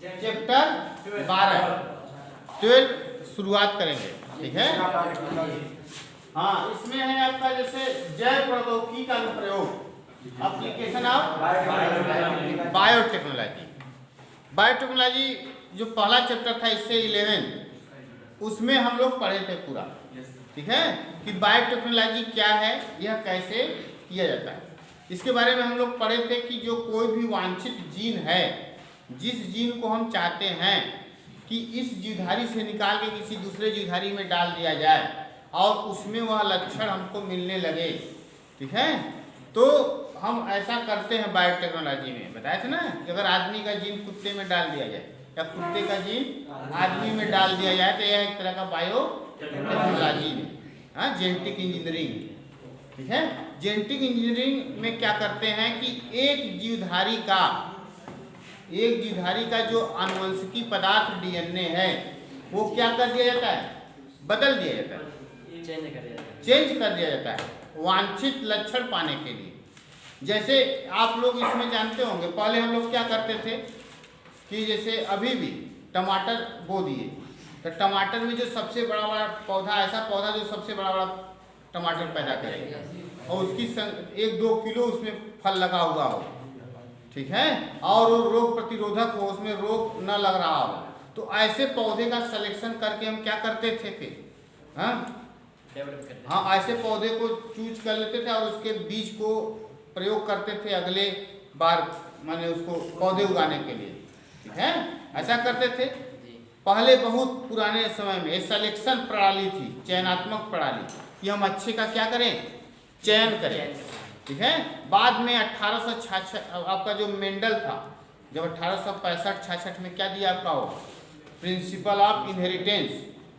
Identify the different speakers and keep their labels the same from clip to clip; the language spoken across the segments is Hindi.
Speaker 1: चैप्टर 12 शुरुआत करेंगे, ठीक है। हाँ, इसमें है आपका जैसे जैव प्रौद्योगिकी का अनुप्रयोग, एप्लीकेशन ऑफ बायोटेक्नोलॉजी। बायोटेक्नोलॉजी जो पहला चैप्टर था इससे 11 उसमें हम लोग पढ़े थे पूरा, ठीक है, कि बायोटेक्नोलॉजी क्या है, यह कैसे किया जाता है। इसके बारे में हम लोग पढ़े थे कि जो कोई भी वांछित जीन है, जिस जीन को हम चाहते हैं कि इस जीवधारी से निकाल के किसी दूसरे जीवधारी में डाल दिया जाए और उसमें वह लक्षण हमको मिलने लगे, ठीक है, तो हम ऐसा करते हैं बायोटेक्नोलॉजी में। बताए थे ना कि अगर आदमी का जीन कुत्ते में डाल दिया जाए या कुत्ते का जीन आदमी में डाल दिया जाए तो यह एक तरह का बायोटेक्नोलॉजी में, हाँ, जेनेटिक इंजीनियरिंग, ठीक है। जेनेटिक इंजीनियरिंग में क्या करते हैं कि एक जीवधारी का जो आनुवंशिकी पदार्थ डीएनए है वो क्या कर दिया जाता है, बदल दिया जाता है, चेंज कर दिया जाता है वांछित लक्षण पाने के लिए। जैसे आप लोग इसमें जानते होंगे, पहले हम लोग क्या करते थे कि जैसे अभी भी टमाटर बो दिए तो टमाटर में जो सबसे बड़ा बड़ा पौधा, ऐसा पौधा जो सबसे बड़ा बड़ा टमाटर पैदा करेगा और उसकी 1-2 किलो उसमें फल लगा हुआ हो, ठीक है, और वो रोग प्रतिरोधक हो, उसमें रोग न लग रहा हो, तो ऐसे पौधे का सिलेक्शन करके हम क्या करते थे फिर, हाँ, ऐसे पौधे को चूज कर लेते थे और उसके बीज को प्रयोग करते थे अगले बार, माने उसको पौधे उगाने के लिए, ठीक है, ऐसा करते थे। पहले बहुत पुराने समय में सिलेक्शन प्रणाली थी, चयनात्मक प्रणाली, कि हम अच्छे का क्या करें, चयन करें, ठीक है। बाद में 1866 आपका जो मेंडल था, जब 1865-66 में क्या दिया आपका वो प्रिंसिपल ऑफ इनहेरिटेंस,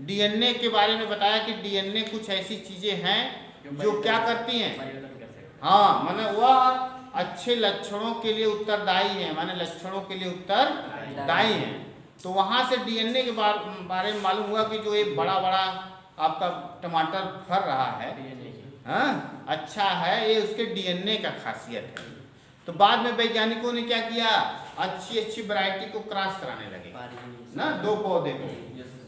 Speaker 1: डीएनए के बारे में बताया कि डीएनए कुछ ऐसी चीजें हैं जो क्या करती हैं, हाँ, माने वह अच्छे लक्षणों के लिए उत्तरदायी है, माने लक्षणों के लिए उत्तरदायी है। तो वहां से डीएनए के बारे में मालूम हुआ कि जो एक बड़ा बड़ा आपका टमाटर फर रहा है, हाँ, अच्छा है, ये उसके डीएनए का खासियत है। तो बाद में वैज्ञानिकों ने क्या किया, अच्छी अच्छी वैरायटी को क्रॉस कराने लगे ना, 2 पौधे को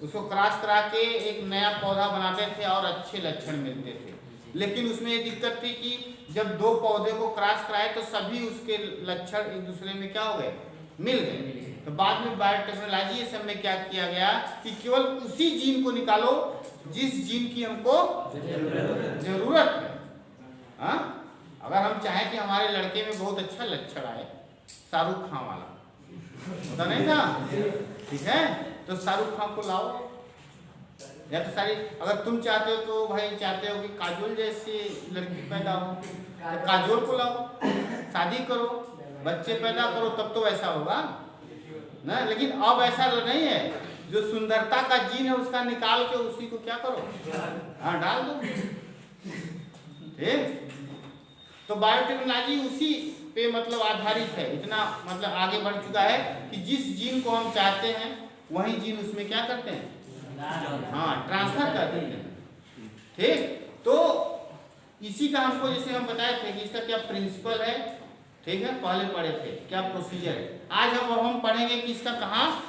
Speaker 1: उसको क्रॉस करा के एक नया पौधा बनाते थे और अच्छे लक्षण मिलते थे। लेकिन उसमें ये दिक्कत थी कि जब 2 पौधे को क्रॉस कराए तो सभी उसके लक्षण एक दूसरे में क्या हो गए, मिल गए। तो बाद में बायोटेक्नोलॉजी सब में क्या किया गया कि केवल उसी जीन को निकालो जिस जीन की हमको जरूरत है। हाँ, अगर हम चाहें कि हमारे लड़के में बहुत अच्छा लक्षण आए, शाहरुख खान वाला पता नहीं था, ठीक है, तो शाहरुख खान को लाओ, या तो सारी, अगर तुम चाहते हो तो भाई चाहते हो कि काजोल जैसी लड़की पैदा हो तो काजोल को लाओ, शादी करो, बच्चे पैदा करो, तब तो ऐसा होगा ना। लेकिन अब ऐसा नहीं है, जो सुंदरता का जीन है उसका निकाल के उसी को क्या करो, हाँ, डाल दो, ठीक। तो बायोटेक्नोलॉजी उसी पे मतलब आधारित है, इतना मतलब आगे बढ़ चुका है कि जिस जीन को हम चाहते हैं वही जीन उसमें क्या करते हैं, हाँ, ट्रांसफर कर देते हैं, ठीक। तो इसी का हमको जैसे हम बताए थे कि इसका क्या प्रिंसिपल है, ठीक है, पहले पढ़े थे, क्या प्रोसीजर है। आज हम पढ़ेंगे कि इसका कहाँ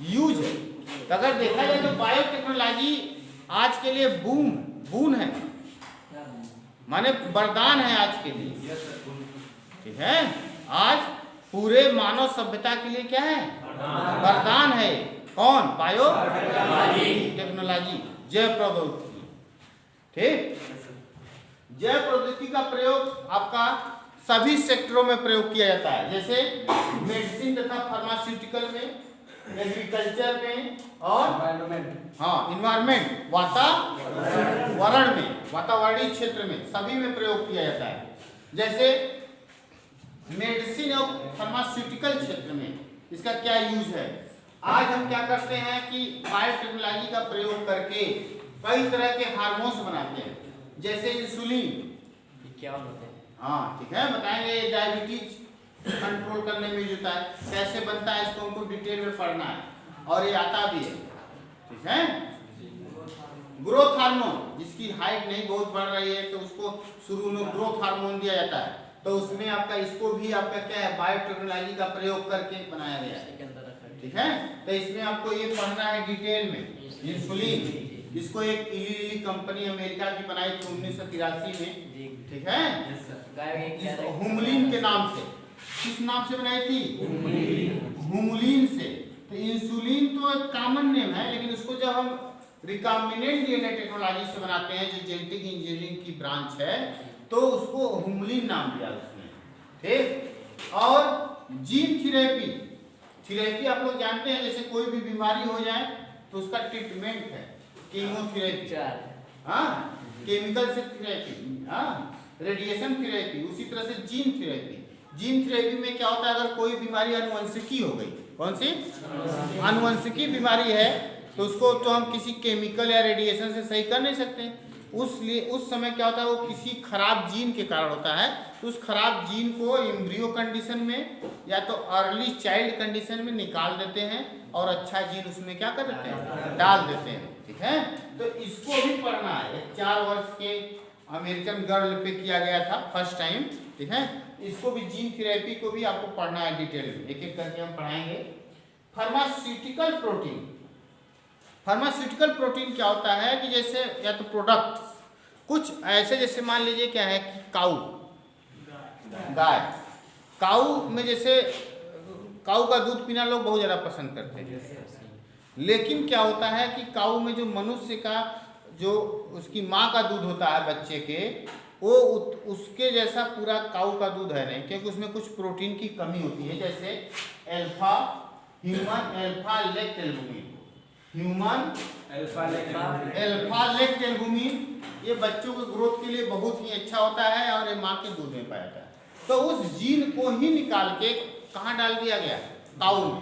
Speaker 1: यूज है। तो अगर देखा जाए तो बायोटेक्नोलॉजी आज के लिए बून है, माने वरदान है आज के लिए, ठीक है। आज पूरे मानव सभ्यता के लिए क्या है, वरदान है। कौन, बायोटेक्नोलॉजी, जैव प्रौद्योगिकी, ठीक। जैव प्रौद्योगिकी का प्रयोग आपका सभी सेक्टरों में प्रयोग किया जाता है, जैसे मेडिसिन तथा फार्मास्यूटिकल में, एग्रीकल्चर में और हाँ, इन्वायरमेंट, वातावरण में, वातावरणीय क्षेत्र में, सभी में प्रयोग किया जाता है। जैसे मेडिसिन और फार्मास्यूटिकल क्षेत्र में इसका क्या यूज है। आज हम क्या करते हैं कि बायोटेक्नोलॉजी का प्रयोग करके कई तरह के हार्मोन्स बनाते हैं, जैसे इंसुलिन,
Speaker 2: क्या होते हैं,
Speaker 1: हाँ, ठीक है, बताएंगे। डायबिटीज कंट्रोल करने में होता है, कैसे बनता है इसको हमको डिटेल में पढ़ना है और ये आता भी है, ठीक है। ग्रोथ हार्मोन, जिसकी हाइट नहीं बहुत बढ़ रही है तो उसको शुरू में ग्रोथ हार्मोन दिया जाता है, तो उसमें आपका इसको भी आपका क्या है, बायोटेक्नोलॉजी का प्रयोग करके बनाया गया है, ठीक है। तो इसमें आपको ये पढ़ना है डिटेल में। इंसुलिन, इसको एक इली कंपनी अमेरिका की बनाई थी 1983 में, ठीक है, हुमलिन के नाम से। किस नाम से बनाई थी? हुमलिन से। तो इंसुलिन तो एक कॉमन नेम है, लेकिन उसको जब हम रिकॉम्बिनेंट डीएनए टेक्नोलॉजी से बनाते हैं, जो जेनेटिक इंजीनियरिंग की ब्रांच है, तो उसको हुमलिन नाम दिया उसने, ठीक। और जीन थेरेपी आप लोग जानते हैं, जैसे कोई भी बीमारी हो जाए तो उसका ट्रीटमेंट है कीमोथेरेपी, हाँ, केमिकल से थेरेपी, हाँ, रेडिएशन थेरेपी। उसी तरह से जीन थेरेपी में क्या होता है, अगर कोई बीमारी अनुवंशिकी हो गई, कौन सी अनुवंशिकी बीमारी है, तो उसको तो हम किसी केमिकल या रेडिएशन से सही कर नहीं सकते। उस समय क्या होता है, वो किसी खराब जीन के कारण होता है, तो उस खराब जीन को एम्ब्रियो कंडीशन में या तो अर्ली चाइल्ड कंडीशन में निकाल देते हैं और अच्छा जीन उसमें क्या कर देते हैं, डाल देते हैं, ठीक है। तो इसको भी पढ़ना है। 4 वर्ष के अमेरिकन गर्ल पे किया गया था फर्स्ट टाइम, ठीक है। इसको भी जीन थेरेपी को भी आपको पढ़ना है डिटेल में, एक एक करके हम पढ़ाएंगे। फार्मास्यूटिकल प्रोटीन क्या होता है कि जैसे या तो प्रोडक्ट कुछ ऐसे, जैसे मान लीजिए क्या है कि काऊ में जैसे काऊ का दूध पीना लोग बहुत ज़्यादा पसंद करते हैं, लेकिन क्या होता है कि काऊ में जो मनुष्य का जो उसकी माँ का दूध होता है बच्चे के, वो उसके जैसा पूरा काऊ का दूध है नहीं, क्योंकि उसमें कुछ प्रोटीन की कमी होती है। जैसे ह्यूमन अल्फा लेक्ट एल्बुमिन, ये बच्चों के ग्रोथ के लिए बहुत ही अच्छा होता है और ये माँ के दूध में पाया जाता है। तो उस जीन को ही निकाल के कहाँ डाल दिया गया, काऊ में।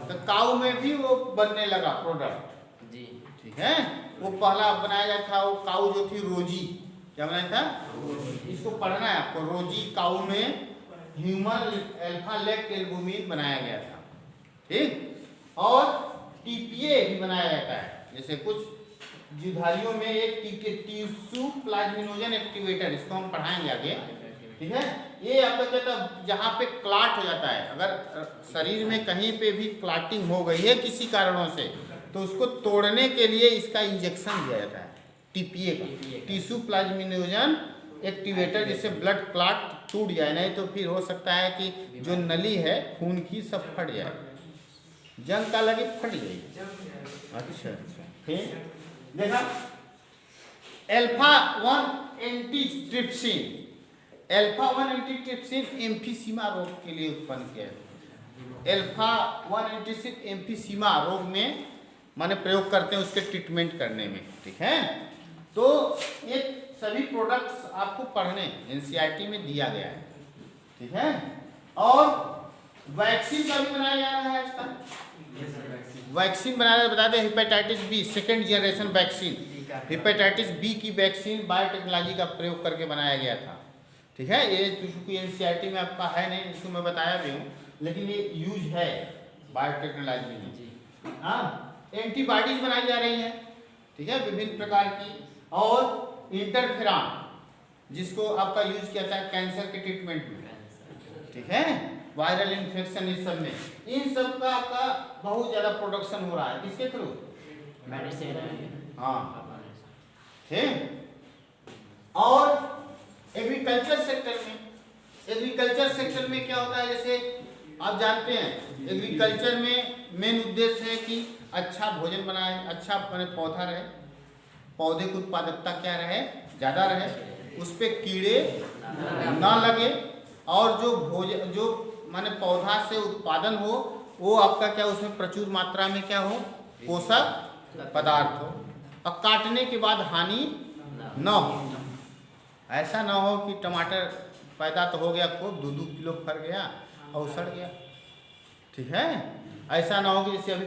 Speaker 1: तो काऊ में भी वो बनने लगा प्रोडक्ट, ठीक है। वो पहला बनाया गया था, वो काऊ जो थी रोजी, क्या बनाया था, इसको पढ़ना है आपको। रोजी काऊ में ह्यूमन अल्फा लेक्ट एल्बुमिन बनाया गया था, ठीक। और टीपीए भी बनाया जाता है, जैसे कुछ जीवधारियों में एक टिश्यू प्लाज्मिनोजन एक्टिवेटर, इसको हम पढ़ाएंगे आगे, ठीक है। ये आपका कहता है जहाँ पे क्लाट हो जाता है, अगर शरीर में कहीं पे भी क्लाटिंग हो गई है किसी कारणों से, तो उसको तोड़ने के लिए इसका इंजेक्शन दिया जाता है, टीपीए का, टिश्यू प्लाज्मिनोजन एक्टिवेटर, जिससे ब्लड क्लाट टूट जाए, नहीं तो फिर हो सकता है कि जो नली है खून की सब फट जाए, जंग का लगे फट जाएगी। अच्छा, फिर देखा अल्फा 1 एंटीट्रिप्सिन एम्फीसीमा रोग के लिए उत्पन्न किया है। अल्फा 1 एंटीट्रिप्सिन एम्फीसीमा रोग में माने प्रयोग करते हैं उसके ट्रीटमेंट करने में, ठीक है। तो ये सभी प्रोडक्ट्स आपको पढ़ने एनसीईआरटी में दिया गया है, ठीक है। और वैक्सीन का भी बनाया जा रहा है आजकल, वैक्सीन बनाया, बता दें hepatitis B second generation vaccine, hepatitis B की वैक्सीन बायोटेक्नोलॉजी का प्रयोग करके बनाया गया था, ठीक है। ये चूंकि एनसीईआरटी में आपका है नहीं, इसको मैं बताया भी हूँ, लेकिन ये यूज है बायोटेक्नोलॉजी में। हाँ, एंटीबॉडीज बनाई जा रही हैं, ठीक है, विभिन्न प्रकार की। और इंटरफेरॉन जिसको आपका यूज किया जाता है कैंसर के ट्रीटमेंट में, ठीक है, वायरल इन्फेक्शन, इस सब में, इन सब का आपका बहुत ज्यादा प्रोडक्शन हो रहा है, किसके थ्रू, मेडिसिन, हाँ, ठीक। और एग्रीकल्चर सेक्टर में क्या होता है, जैसे आप जानते हैं एग्रीकल्चर में मेन उद्देश्य है कि अच्छा भोजन बनाए, अच्छा पौधा रहे, पौधे की उत्पादकता क्या रहे, ज़्यादा रहे, उस पर कीड़े ना लगे, और जो भोजन जो माने पौधा से उत्पादन हो वो आपका क्या उसमें प्रचुर मात्रा में क्या हो, पोषक पदार्थ हो, और काटने के बाद हानि न हो। ऐसा ना हो कि टमाटर पैदा तो हो गया खूब, 2-2 किलो फर गया और सड़ गया, ठीक है। ऐसा ना हो कि जैसे अभी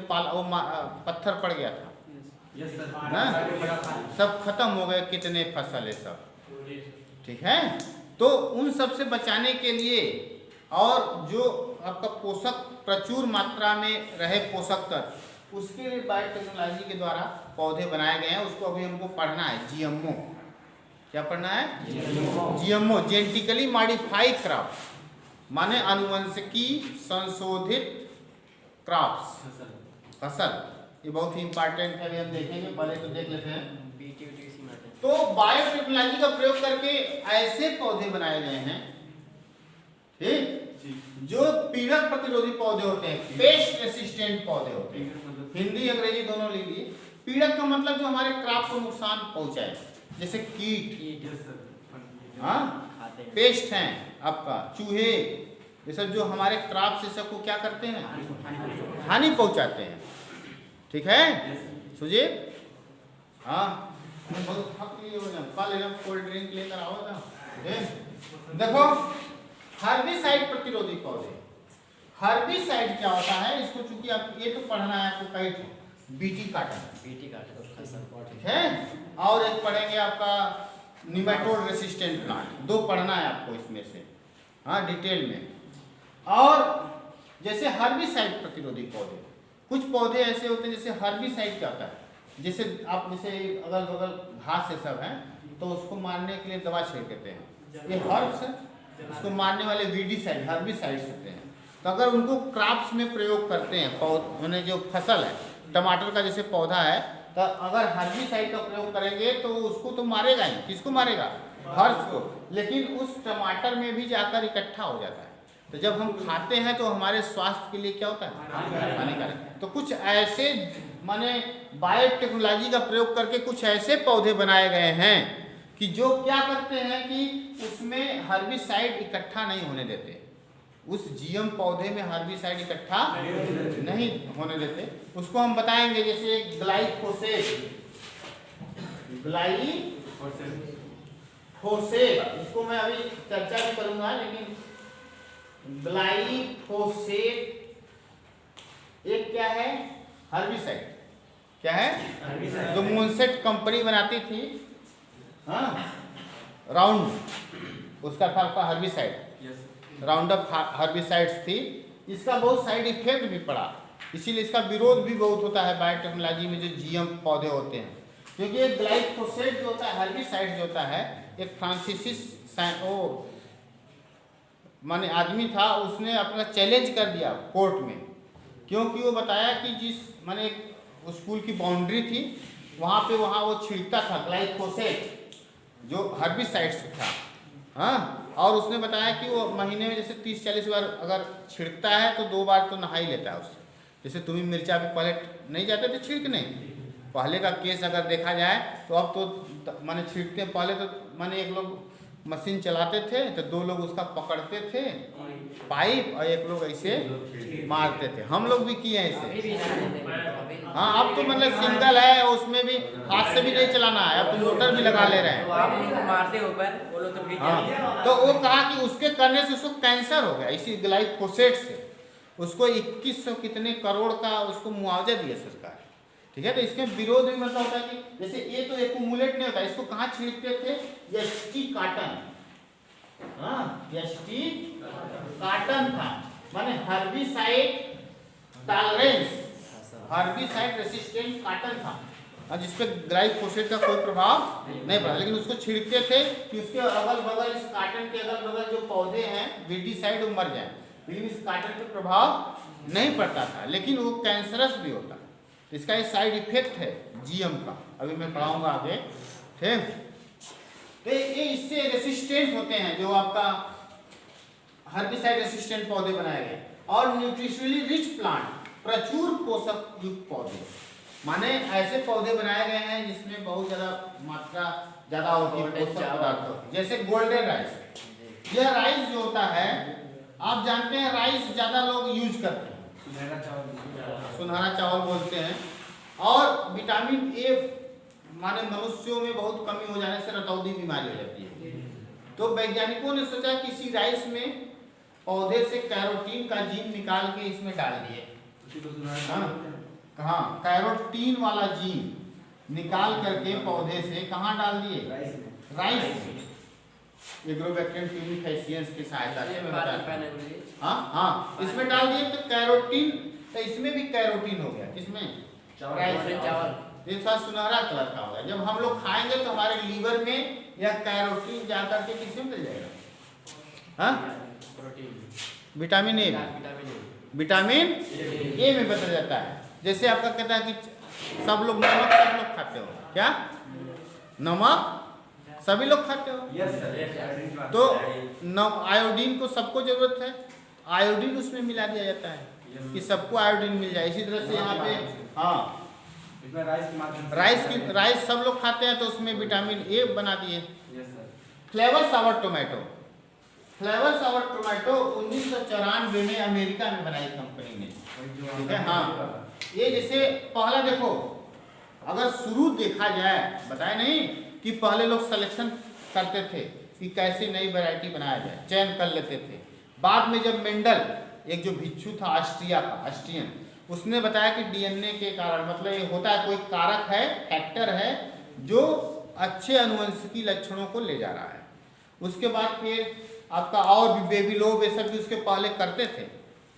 Speaker 1: पत्थर पड़ गया था ना, सब खत्म हो गए, कितने फसल है सब, ठीक है। तो उन सब से बचाने के लिए और जो आपका पोषक प्रचुर मात्रा में रहे पोषक तत्व, उसके लिए बायोटेक्नोलॉजी के द्वारा पौधे बनाए गए हैं। उसको अभी हमको पढ़ना है, जीएमओ, क्या पढ़ना है, जीएमओ, जेनेटिकली मॉडिफाइड क्रॉप, माने अनुवंशिकी संशोधित क्रॉप्स, फसल, ये बहुत ही इंपॉर्टेंट है, अभी हम देखेंगे, पहले तो देख लेते हैं। तो बायोटेक्नोलॉजी का प्रयोग करके ऐसे पौधे बनाए गए हैं, ठीक, जो पीड़क प्रतिरोधी पौधे होते हैं, पेस्ट रेसिस्टेंट पौधे होते हैं। हिंदी अंग्रेजी दोनों लीजिए। पीड़क का मतलब जो हमारे क्रॉप को नुकसान पहुंचाए, जैसे कीट, हाँ, पेस्ट हैं आपका, चूहे, ये सब जो हमारे क्रॉप से सबको क्या करते हैं, हानि पहुंचाते हैं, ठीक है सुजीत? हाँ, बहुत थक लिए हो जाए, कल कोल्ड ड्रिंक लेकर आओ ना। देखो हर्बिसाइड प्रतिरोधी पौधे, हर्बिसाइड क्या होता है, इसको चूंकि आप ये तो पढ़ना है आपको, कई बीटी काटन, ठीक है, और एक पढ़ेंगे आपका निमेटोड रेसिस्टेंट प्लांट, दो पढ़ना है आपको इसमें से, हाँ, डिटेल में। और जैसे हर्बिसाइड प्रतिरोधी पौधे, कुछ पौधे ऐसे होते हैं, जैसे हर्बिसाइड क्या होता है, जैसे आप जैसे अगल बगल घास से सब हैं, तो उसको मारने के लिए दवा छिड़कते हैं, ये हर्ब्स है, उसको मारने वाले वीडीसाइड, हर्बिसाइड्स होते हैं। तो अगर उनको क्रॉप्स में प्रयोग करते हैं, पौधे जो फसल है, टमाटर का जैसे पौधा है, तो अगर हर्बिसाइड का प्रयोग करेंगे तो उसको तो मारेगा ही, किसको मारेगा, हर्ब्स को, लेकिन उस टमाटर में भी जाकर इकट्ठा हो जाता है, तो जब हम खाते हैं तो हमारे स्वास्थ्य के लिए क्या होता है, हानिकारक। तो कुछ ऐसे माने बायोटेक्नोलॉजी का प्रयोग करके कुछ ऐसे पौधे बनाए गए हैं कि जो क्या करते हैं कि उसमें हर्बिसाइड इकट्ठा नहीं होने देते, उस जीएम पौधे में हर्बिसाइड इकट्ठा नहीं होने देते। उसको हम बताएंगे, जैसे ग्लाइफोसेट, ग्लाइफोसेट, इसको मैं अभी चर्चा भी करूंगा, लेकिन ग्लाइफोसेट एक क्या है, हर्बिसाइड, क्या है, जो मोनसेट कंपनी बनाती थी, हाँ, राउंड, उसका था आपका हर्बिसाइड, राउंड अप हर्बिसाइड्स थी। इसका बहुत साइड इफेक्ट भी पड़ा, इसीलिए इसका विरोध भी बहुत होता है बायोटेक्नोलॉजी में, जो जीएम पौधे होते हैं, क्योंकि ये ग्लाइफोसेट जो होता है, हर्बिसाइड जो होता है, एक फ्रांसीसी माने आदमी था, उसने अपना चैलेंज कर दिया कोर्ट में, क्योंकि वो बताया कि जिस माने स्कूल की बाउंड्री थी, वहाँ वो छिड़कता था ग्लाइफोसेट जो हर्बिसाइड्स था, हाँ, और उसने बताया कि वो महीने में जैसे 30-40 बार अगर छिड़कता है तो 2 बार तो नहा ही लेता है उससे। जैसे तुम्हें मिर्चा भी पहले नहीं जाते थे छिड़कने, पहले का केस अगर देखा जाए तो अब तो माने छिड़कते, पहले तो माने एक लोग मशीन चलाते थे तो 2 लोग उसका पकड़ते थे पाइप, और एक लोग ऐसे मारते थे, हम लोग भी किए ऐसे। हाँ, अब तो मतलब सिंगल है, उसमें भी हाथ से भी नहीं चलाना है, अब तो मोटर भी लगा ले रहे हैं, हाँ। तो वो कहा कि उसके करने से उसको कैंसर हो गया, इसी ग्लाइफोसेट से उसको 2100 कितने करोड़ का उसको मुआवजा दिया सरकार, ठीक है। तो इसके विरोध में मतलब होता है कि जैसे ये तो एक्यूमुलेट नहीं होता, इसको कहाँ छिड़कते थे, एसटी काटन, हाँ, एसटी काटन था, माने herbicide tolerance, herbicide resistant cotton था, और जिसपे ग्लाइफोसेट का कोई प्रभाव नहीं पड़ा, लेकिन उसको छिड़कते थे कि उसके अगल बगल, इस काटन के अगल बगल जो पौधे हैं वीडीसाइड, वो मर जाए, लेकिन इस काटन पे प्रभाव नहीं पड़ता था, लेकिन वो कैंसरस भी होता है। इसका ये साइड इफेक्ट है जीएम का, अभी मैं पढ़ाऊंगा आगे, ठीक। तो ये इससे रेसिस्टेंट होते हैं जो आपका हर्बिसाइड रेसिस्टेंट पौधे बनाए गए। और न्यूट्रिशनली रिच प्लांट, प्रचुर पोषक युक्त पौधे, माने ऐसे पौधे बनाए गए हैं जिसमें बहुत ज़्यादा मात्रा ज़्यादा होती है पोषक पदार्थों, जैसे गोल्डन राइस। यह राइस जो होता है, आप जानते हैं राइस ज़्यादा लोग यूज करते हैं, सुनहरा चावल बोलते हैं, और विटामिन ए माने मनुष्यों में बहुत कमी हो जाने से रतौंधी बीमारी हो जाती है। तो वैज्ञानिकों ने सोचा कि इसी राइस में पौधे से कैरोटीन का जीन निकाल के इसमें डाल दिए, कहाँ, कैरोटीन वाला जीन निकाल करके पौधे से कहाँ डाल दिए, राइस में, एग्रोबैक्टीरियम ट्यूबिफाइसियंस की सहायता से, हाँ, इसमें डाल दिए तो कैरोटीन, तो इसमें भी कैरोटीन हो गया, इसमें चावल, ये थोड़ा सुनहरा कलर का होगा, जब हम लोग खाएंगे तो हमारे लीवर में या कैरोटीन जाकर के किसमें मिल जाएगा, हाँ, विटामिन ए, विटामिन ए में बदल जाता है। जैसे आपका कहता है कि सब लोग खाते हो, क्या नमक सभी लोग खाते हो?
Speaker 2: Yes sir.
Speaker 1: तो आयोडीन को सबको जरूरत है, आयोडीन उसमें मिला दिया जाता है कि सबको आयोडीन मिल जाए। इसी तरह से यहाँ पे हाँ
Speaker 2: इसमें राइस
Speaker 1: सब लोग खाते हैं तो उसमें विटामिन ए बना दिए।
Speaker 2: Yes sir.
Speaker 1: Flavr Savr tomato, Flavr Savr tomato 1994 में अमेरिका में बनाई कंपनी ने, ठीक है। हाँ, ये जैसे पहला देखो, अगर शुरू देखा जाए, बताए नहीं कि पहले लोग सिलेक्शन करते थे कि कैसे नई वैरायटी बनाया जाए, चयन कर लेते थे। बाद में जब मेंडल, एक जो भिक्षु था ऑस्ट्रिया का, ऑस्ट्रियन, उसने बताया कि डीएनए के कारण, मतलब ये होता है कोई कारक है, फैक्टर है जो अच्छे अनुवंशिकी लक्षणों को ले जा रहा है। उसके बाद फिर आपका और भी बेबी लोब, ये सब भी उसके पहले करते थे।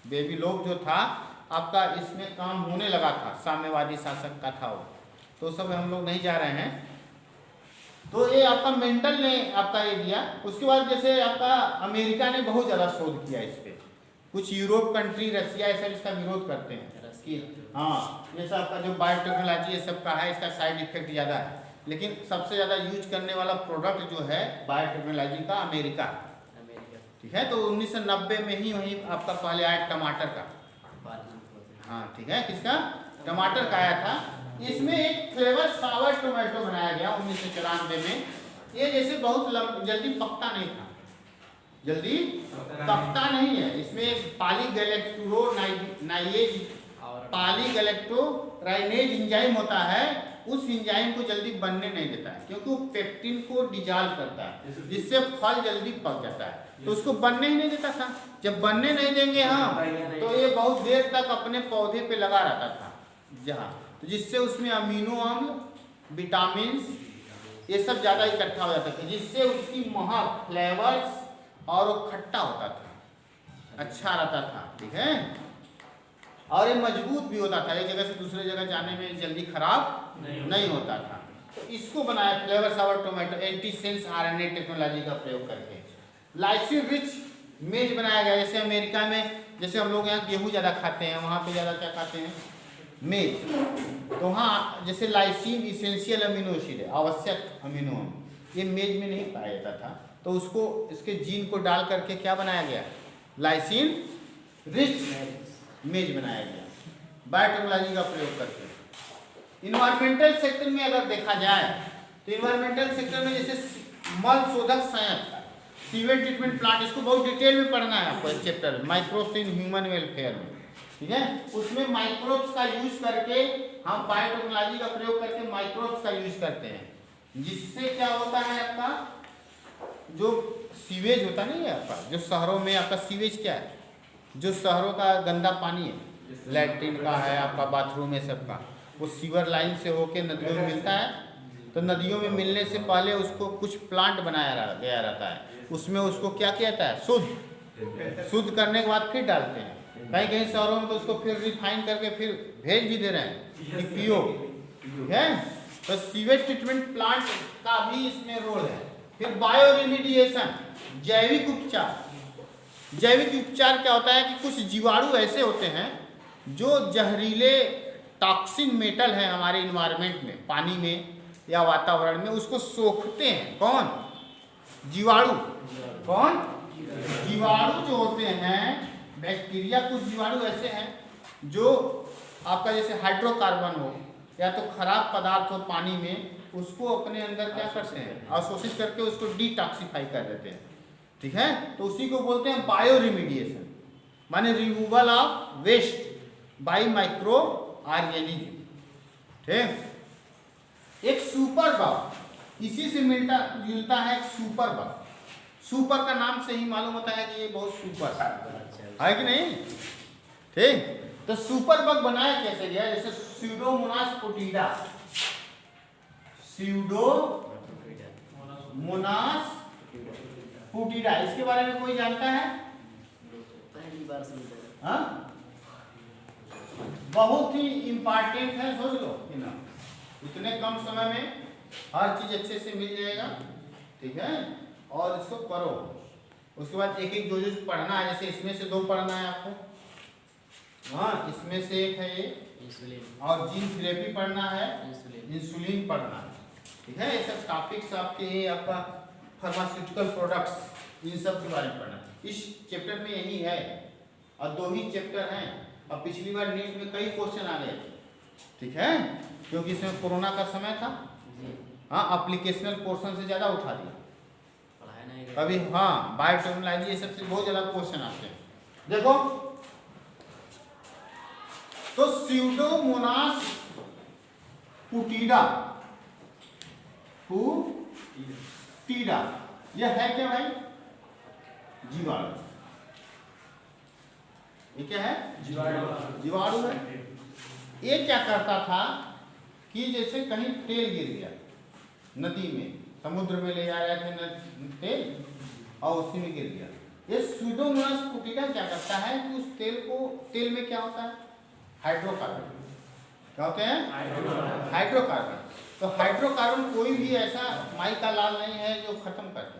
Speaker 1: बेबी लोब जो था आपका, इसमें काम होने लगा था, साम्यवादी शासक का था वो, तो सब हम लोग नहीं जा रहे हैं। तो ये आपका मेंडल ने आपका ये दिया। उसके बाद जैसे आपका अमेरिका ने बहुत ज़्यादा शोध किया इस पर, कुछ यूरोप कंट्री, रसिया, ये सब इसका विरोध करते हैं कि हाँ ये सब आपका जो बायोटेक्नोलॉजी ये सब का है, इसका साइड इफेक्ट ज़्यादा है। लेकिन सबसे ज़्यादा यूज करने वाला प्रोडक्ट जो है बायोटेक्नोलॉजी का, अमेरिका, ठीक है। तो 1990 में ही वही आपका पहले आया टमाटर का, हाँ ठीक है, किसका, टमाटर का आया था। इसमें एक फ्लेवर सावर टोमेटो बनाया गया 1994 में। ये जैसे बहुत जल्दी पकता नहीं था, जल्दी पकता नहीं है। इसमें पॉलीगैलेक्टोराइनेज एंजाइम होता है, उस एंजाइम को जल्दी बनने नहीं देता है, क्योंकि वो पेक्टिन को डिजॉल्व करता है, जिससे फल जल्दी पक जाता है। तो उसको बनने ही नहीं देता था। जब बनने नहीं देंगे हम, तो ये बहुत देर तक अपने पौधे पे लगा रहता था जहाँ, तो जिससे उसमें अमीनो अम्ल, विटामिन, ये सब ज़्यादा इकट्ठा हो जाता था, जिससे उसकी महक, फ्लेवर्स और वो खट्टा होता था, अच्छा रहता था, ठीक है। और ये मजबूत भी होता था, एक जगह से दूसरे जगह जाने में जल्दी खराब नहीं होता था। तो इसको बनाया Flavr Savr tomato, antisense RNA technology का प्रयोग करके। लाइसिन रिच मेज बनाया गया। जैसे अमेरिका में, जैसे हम लोग यहाँ गेहूँ ज़्यादा खाते हैं, वहाँ पे ज़्यादा क्या खाते हैं, मेज। तो वहाँ जैसे लाइसिन इसेंशियल अमीनो एसिड है, आवश्यक अमीनो अम्ल, ये मेज में नहीं पाया जाता था। तो उसको, इसके जीन को डाल करके क्या बनाया गया, लाइसिन रिच मेज बनाया गया, बायोटेक्नोलॉजी का प्रयोग करके। इन्वायरमेंटल सेक्टर में अगर देखा जाए, तो इन्वायरमेंटल सेक्टर में जैसे मल शोधक संयंत्र, सीवेज ट्रीटमेंट प्लांट, इसको बहुत डिटेल में पढ़ना है आपको इस चैप्टर में, माइक्रोब्स इन ह्यूमन वेलफेयर में, ठीक है। उसमें माइक्रोब्स का यूज करके हम बायोटेक्नोलॉजी का प्रयोग करके माइक्रोब्स का यूज करते हैं, जिससे क्या होता है आपका जो सीवेज होता नहीं है आपका, जो शहरों में आपका सीवेज क्या है, जो शहरों का गंदा पानी है, लैट्रिन का है, आपका बाथरूम है, सबका, वो सीवर लाइन से होके नदियों में मिलता है। तो नदियों में मिलने से पहले उसको कुछ प्लांट बनाया गया रहता है, उसमें उसको क्या किया जाता है, शुद्ध करने के बाद फिर डालते हैं। कहीं कहीं शहरों में तो उसको फिर रिफाइन करके फिर भेज भी दे रहे हैं कि पियो, ठीक है। तो सीवेज ट्रीटमेंट प्लांट का भी इसमें रोल है। फिर बायो रिमीडिएशन, जैविक उपचार। जैविक उपचार क्या होता है कि कुछ जीवाणु ऐसे होते हैं जो जहरीले टॉक्सिन मेटल है हमारे इन्वायरमेंट में, पानी में या वातावरण में, उसको सोखते हैं। कौन, जीवाणु। कौन, जीवाणु जो होते हैं, बैक्टीरिया, कुछ जीवाणु ऐसे हैं जो आपका जैसे हाइड्रोकार्बन हो या तो खराब पदार्थ हो पानी में, उसको अपने अंदर क्या करते हैं, अवशोषित करके उसको डिटॉक्सिफाई कर देते हैं, ठीक है। तो उसी को बोलते हैं बायो रिमीडिएशन, माने removal of waste by microorganism, ठीक। एक सुपर बग, इसी से मिलता जुलता है एक सुपर बग। सुपर का नाम से ही मालूम होता है कि ये बहुत सुपर है कि नहीं, ठीक। तो सुपर बग बनाया कैसे गया, जैसे स्यूडोमोनास पोटीडा, स्यूडोमोनास पोटीडा, इसके बारे में कोई जानता है,
Speaker 3: पहली बार सुनते
Speaker 1: हाँ, बहुत ही इम्पोर्टेंट है, सोच लो कि ना, इतने कम समय में हर चीज अच्छे से मिल जाएगा, ठीक है। और इसको करो, उसके बाद एक एक जो पढ़ना है, जैसे इसमें से 2 पढ़ना है आपको, हाँ, इसमें से एक है ये,
Speaker 3: इंसुलिन
Speaker 1: और जीन थेरेपी पढ़ना है,
Speaker 3: इंसुलिन
Speaker 1: इंसुलिन पढ़ना है। ठीक है, ये सब टॉपिक्स आपके ये आपका फार्मास्यूटिकल प्रोडक्ट्स इन सब के बारे में पढ़ना है। इस चैप्टर में यही है, और 2 ही चैप्टर हैं, और पिछली बार नीट में कई क्वेश्चन आ गए थे। ठीक है, क्योंकि इसमें कोरोना का समय था।
Speaker 3: जी
Speaker 1: हाँ, एप्लीकेशनल पोर्शन से ज़्यादा उठा दिया
Speaker 3: पढ़ाया नहीं गया।
Speaker 1: कभी। हाँ, बायोटेक्नोलॉजी ये सबसे बहुत ज़्यादा क्वेश्चन आते हैं। देखो तो स्यूडोमोनास पुटीडा, पुटीडा यह है क्या भाई? जीवाणु। ये क्या है? जीवाणु है। ये क्या करता था कि जैसे कहीं तेल गिर गया नदी में, समुद्र में ले जा रहे थे तेल, और उसी में गिर गया। ये स्यूडोमोनास पुटीडा क्या करता है कि उस तेल में क्या होता है? हाइड्रोकार्बन। क्या होते हैं? हाइड्रोकार्बन। तो हाइड्रोकार्बन कोई भी ऐसा माई का लाल नहीं है जो खत्म कर दे।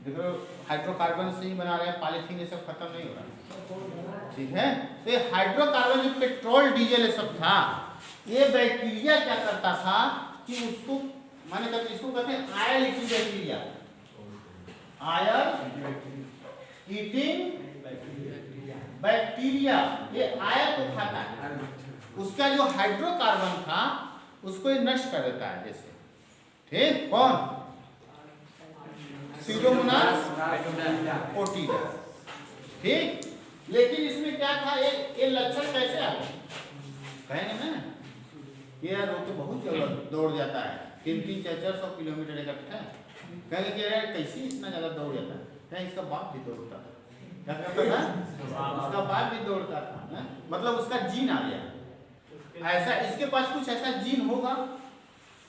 Speaker 1: देखो, हाइड्रोकार्बन से ही बना रहे हैं, पॉलीथीन ये सब खत्म नहीं हो रहा। ठीक है, तो ये हाइड्रोकार्बन जो पेट्रोल डीजल ये सब था, ये बैक्टीरिया क्या करता था कि उसको माने कहते, इसको कहते हैं oil eating bacteria. Oil eating bacteria, ये आयल को खाता है। उसका जो हाइड्रोकार्बन था उसको ये नष्ट कर देता है। जैसे ठीक, कौन? स्यूडोमोनास पुटीडा। ठीक, लेकिन इसमें क्या था, ये लक्षण कैसे आ गए? कहेंगे ना ये यार वो तो बहुत जगह दौड़ जाता है, 300 400 किलोमीटर इकट्ठा। कहेंगे कि यार कैसे इतना ज़्यादा दौड़ जाता है? क्या इसका बाप भी दौड़ता था? क्या करता था? उसका बाप भी दौड़ता था ना? मतलब उसका जीन आ गया ऐसा। इसके पास कुछ ऐसा जीन होगा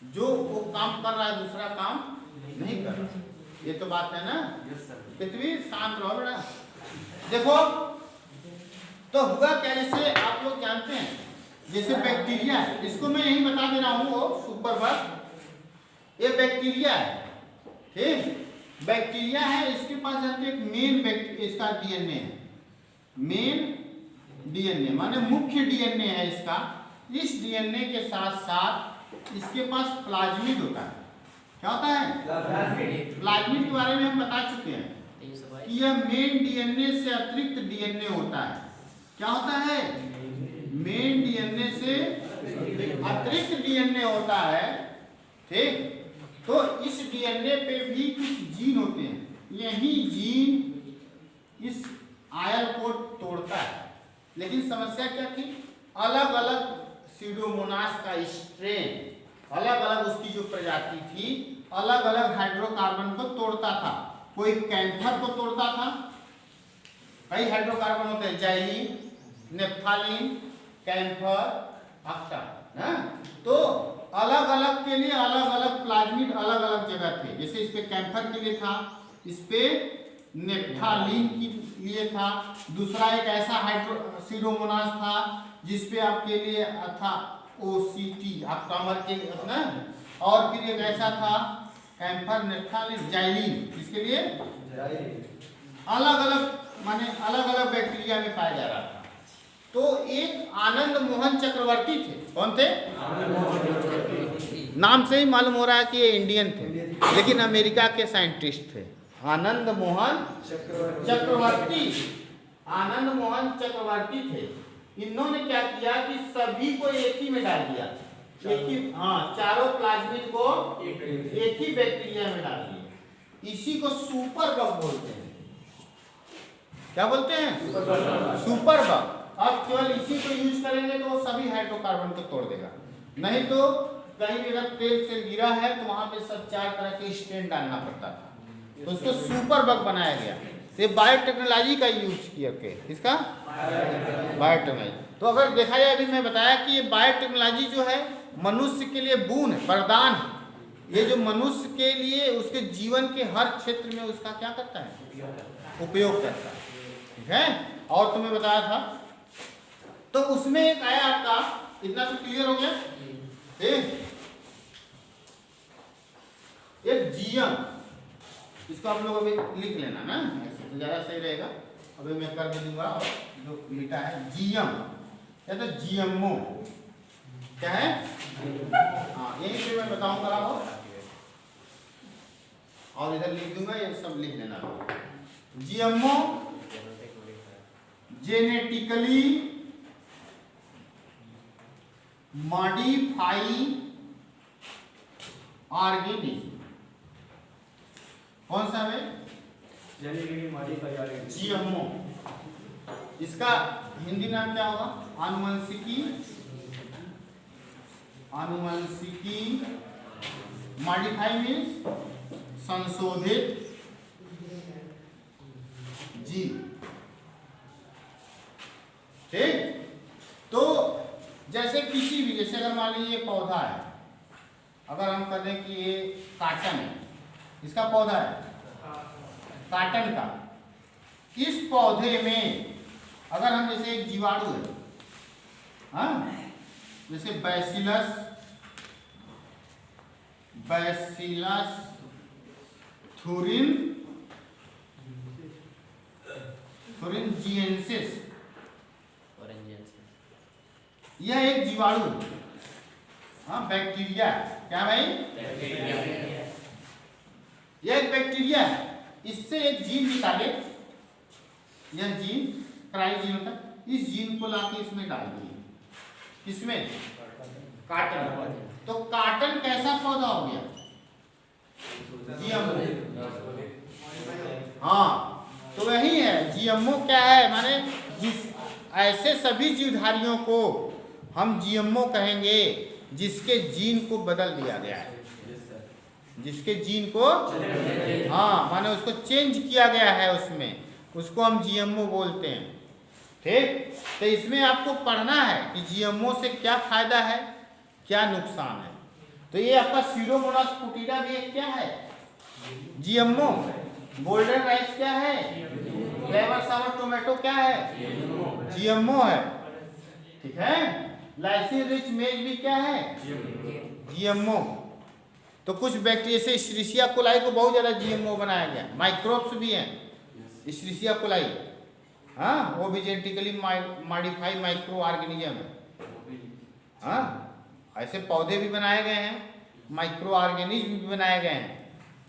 Speaker 1: जो वो काम कर रहा है, दूसरा काम नहीं कर रहा। ये तो बात है ना। पृथ्वी शांत रहो बेटा। देखो तो हुआ क्या, जैसे आप लोग जानते हैं, जैसे बैक्टीरिया है, इसको मैं यही बता दे रहा हूँ, वो सुपर बग, ये बैक्टीरिया है। ठीक, बैक्टीरिया है, इसके पास जानते एक मेन इसका डीएनए है। मेन डीएनए माने मुख्य डीएनए है इसका। इस डीएनए के साथ साथ इसके पास प्लाज्मिड होता है। क्या होता है? प्लाज्मिड के बारे में हम बता चुके हैं कि यह मेन डीएनए से अतिरिक्त डीएनए होता है। क्या होता है? मेन डीएनए से अतिरिक्त डीएनए होता है। ठीक, तो इस डीएनए पे भी कुछ जीन होते हैं। यही जीन इस आयल को तोड़ता है। लेकिन समस्या क्या थी? अलग अलग स्यूडोमोनास का स्ट्रेन, अलग अलग उसकी जो प्रजाति थी, अलग अलग हाइड्रोकार्बन को तोड़ता था। कोई कैंथर को तोड़ता था, कई हाइड्रोकार्बन होते हैं, जाइलिन, नेफ्थालिन, कैंफर, अक्टा। तो अलग अलग के लिए अलग अलग प्लाज्मिड अलग अलग जगह थे। जैसे इस पे कैंफर के लिए था, इस पे नेफ्थालिन के लिए था। दूसरा एक ऐसा स्यूडोमोनास था जिसपे आपके लिए था ओसीटी, आप कमर के लिए ना। और फिर एक ऐसा था कैंफर, नेफ्थालिन, जाइलिन, इसके लिए अलग अलग माने अलग अलग बैक्टीरिया में पाया जा रहा था। तो एक आनंद मोहन चक्रवर्ती थे। कौन थे? नाम से ही मालूम हो रहा है कि ये इंडियन थे, लेकिन अमेरिका के साइंटिस्ट थे। आनंद मोहन चक्रवर्ती, आनंद मोहन चक्रवर्ती थे। इन्होंने क्या किया कि सभी को एक ही में डाल दिया। एक ही, हाँ, चारों प्लाज्मिड को एक ही बैक्टीरिया में डाल दिया। इसी को सुपर बग बोलते हैं। क्या बोलते हैं? Super bug. अब केवल इसी को यूज करेंगे तो वो सभी हाइड्रोकार्बन को तोड़ देगा। नहीं तो कहीं भी अगर तेल से गिरा है तो वहां पे सब 4 तरह के स्ट्रेन डालना पड़ता था, तो उसको सुपर बग बनाया गया। ये बायोटेक्नोलॉजी का यूज किया के, इसका बायोटेक्नोलॉजी। तो अगर देखा जाए, अभी मैं बताया कि ये बायोटेक्नोलॉजी जो है मनुष्य के लिए बून है, वरदान है। ये जो मनुष्य के लिए उसके जीवन के हर क्षेत्र में उसका क्या करता है? उपयोग करता है। ठीक है, और तुम्हें बताया था तो उसमें एक आया आपका, इतना तो क्लियर हो गया। एक जीएम, इसको आप लोग अभी लिख लेना ना, ज्यादा सही रहेगा। अभी मैं कर भी दूंगा। और जो मीठा है जीएम या तो जीएमओ क्या है, हाँ यही पे मैं बताऊंगा आपको, और इधर लिख दूंगा, ये सब लिख लेना। जीएमओ जेनेटिकली मॉडिफाई ऑर्गेनिज्म, कौन सा है, जीएमओ। इसका हिंदी नाम क्या होगा, आनुवंशिकी, आनुवंशिकी मॉडिफाई मीन्स संशोधित जीव। ठीक, तो जैसे किसी भी, जैसे अगर मान लीजिए ये पौधा है, अगर हम कर दें कि ये काटन है, इसका पौधा है काटन का, इस पौधे में अगर हम जैसे एक जीवाणु है, हाँ जैसे बैसिलस थुरिनजिएंसिस, यह एक जीवाणु, हाँ बैक्टीरिया, क्या भाई, यह एक बैक्टीरिया है। इससे एक जीन निकाले, यह जीन क्राई जीन होता है, इस जीन को लाके इसमें डाल दिए, इसमें काटन, तो काटन कैसा पौधा हो गया, जीएमओ। हाँ तो वही है जीएमओ क्या है, माने जिस ऐसे सभी जीवधारियों को हम जीएमओ कहेंगे जिसके जीन को बदल दिया गया है, जिसके जीन को, हाँ माने उसको चेंज किया गया है उसमें, उसको हम जीएमओ बोलते हैं। ठीक, तो इसमें आपको पढ़ना है कि जीएमओ से क्या फायदा है, क्या नुकसान है। तो ये आपका सीरोमोनास फुटीरा भी एक क्या है, जीएमओ। गोल्डन राइस क्या है, फ्लेवर सावर टोमेटो क्या है, जीएमओ है। ठीक है, लाइसिन रिच मेज भी क्या है, जीएमओ। तो कुछ बैक्टीरिया से इश्रिशिया कोलाई को बहुत ज्यादा जीएमओ बनाया गया, माइक्रोब्स भी हैं इश्रिशिया कोलाई, हाँ वो भी जेनेटिकली मॉडिफाइड माइक्रो ऑर्गेनिज्म है। हाँ ऐसे पौधे भी बनाए गए हैं, माइक्रो ऑर्गेनिज्म भी बनाए गए हैं,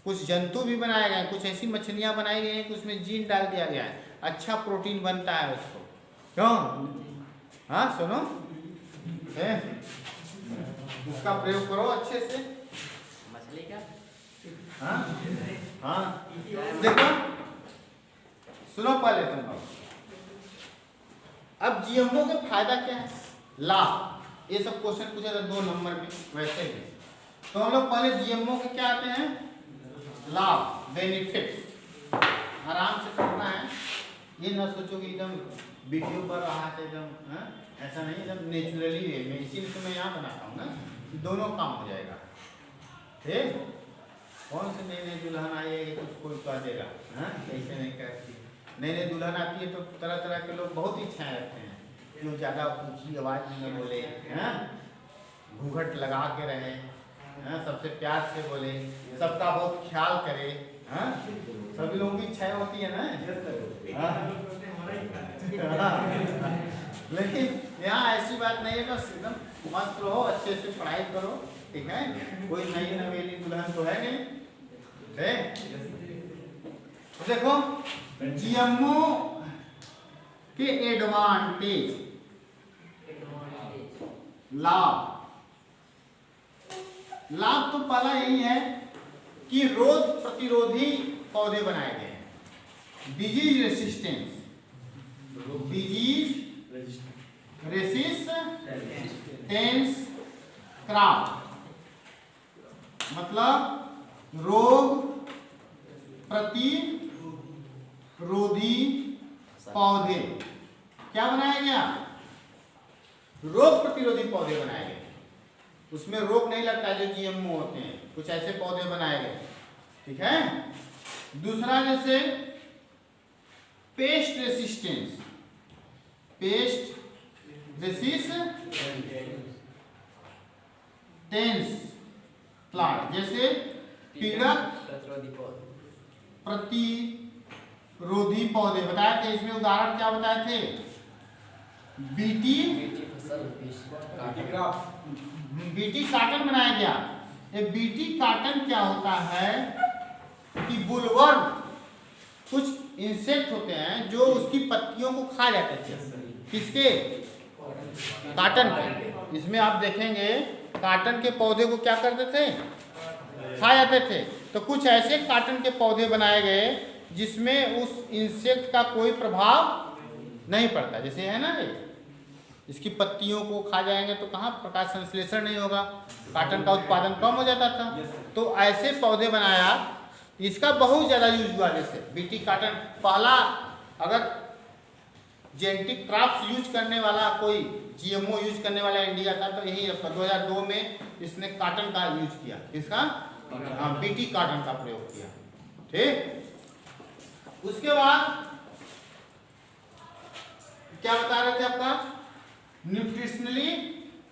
Speaker 1: कुछ जंतु भी बनाए गए हैं, कुछ ऐसी मछलियां बनाई गई हैं कि उसमें जीन डाल दिया गया है, अच्छा प्रोटीन बनता है उसको, क्यों, हाँ सुनो उसका प्रयोग करो अच्छे से।
Speaker 3: मछली का,
Speaker 1: हाँ हाँ देखो सुनो पहले तुम लोग, अब जीएमओ के फायदा क्या है, लाभ, ये सब क्वेश्चन पूछा था 2 नंबर में वैसे ही। तो हम लोग पहले जीएमओ के क्या आते हैं, लाभ, बेनिफिट्स, आराम से पढ़ना है, ये ना सोचो कि एकदम वीडियो पर रहा है एकदम, ऐसा नहीं, एकदम नेचुरली है, मैं इसीलिए तो मैं यहाँ बनाता हूँ ना, दोनों काम हो जाएगा। ठीक, कौन से नई नई दुल्हन आई है कुछ कोई कह देगा, ऐसे नहीं करती, नई नई दुल्हन आती है तो तरह तरह के लोग बहुत इच्छाएं रखते हैं, जो ज़्यादा ऊंची आवाज़ में बोले, घूंघट लगा के रहे, सबसे प्यार से बोले, सबका बहुत ख्याल करे, सभी लोगों की इच्छाएं होती है ना। लेकिन यहाँ ऐसी बात नहीं है, बस एकदम मस्त रहो, अच्छे से पढ़ाई करो, ठीक है, कोई नई नवेली दुल्हन तो है नहीं। तो देखो जीएमओ के एडवांटेज, लाभ, लाभ तो पहला यही है कि रोग प्रतिरोधी पौधे बनाए गए हैं, disease resistance, disease resistance craft, मतलब रोग प्रतिरोधी पौधे क्या बनाया गया, रोग प्रतिरोधी पौधे बनाए गए, उसमें रोग नहीं लगता जो जीएमओ होते हैं, कुछ ऐसे पौधे बनाए गए। ठीक है, दूसरा जैसे paste resistance, paste resistance plant, जैसे पीड़क प्रतिरोधी रोधी पौधे बताए थे। इसमें उदाहरण क्या बताए थे? बीटी
Speaker 3: बीटी फसल
Speaker 1: बीटी काटन बनाया गया। ये बीटी काटन क्या होता है कि बुलवर्म कुछ इंसेक्ट होते हैं जो उसकी पत्तियों को खा जाते थे। किसके? काटन के। इसमें आप देखेंगे काटन के पौधे को क्या करते थे? खा जाते थे। तो कुछ ऐसे काटन के पौधे बनाए गए जिसमें उस इंसेक्ट का कोई प्रभाव नहीं पड़ता। जैसे है ना ये, इसकी पत्तियों को खा जाएंगे तो कहाँ प्रकाश संश्लेषण नहीं होगा, काटन का उत्पादन कम हो जाता था। तो ऐसे पौधे बनाया। इसका बहुत ज़्यादा यूज हुआ। जैसे बीटी काटन पहला अगर जेनेटिक क्रॉप्स यूज करने वाला कोई जीएमओ यूज करने वाला इंडिया था तो यही 2002 में इसने काटन का यूज किया। इसका बीटी काटन का प्रयोग किया। ठीक। उसके बाद क्या बता रहे थे आपका? न्यूट्रिशनली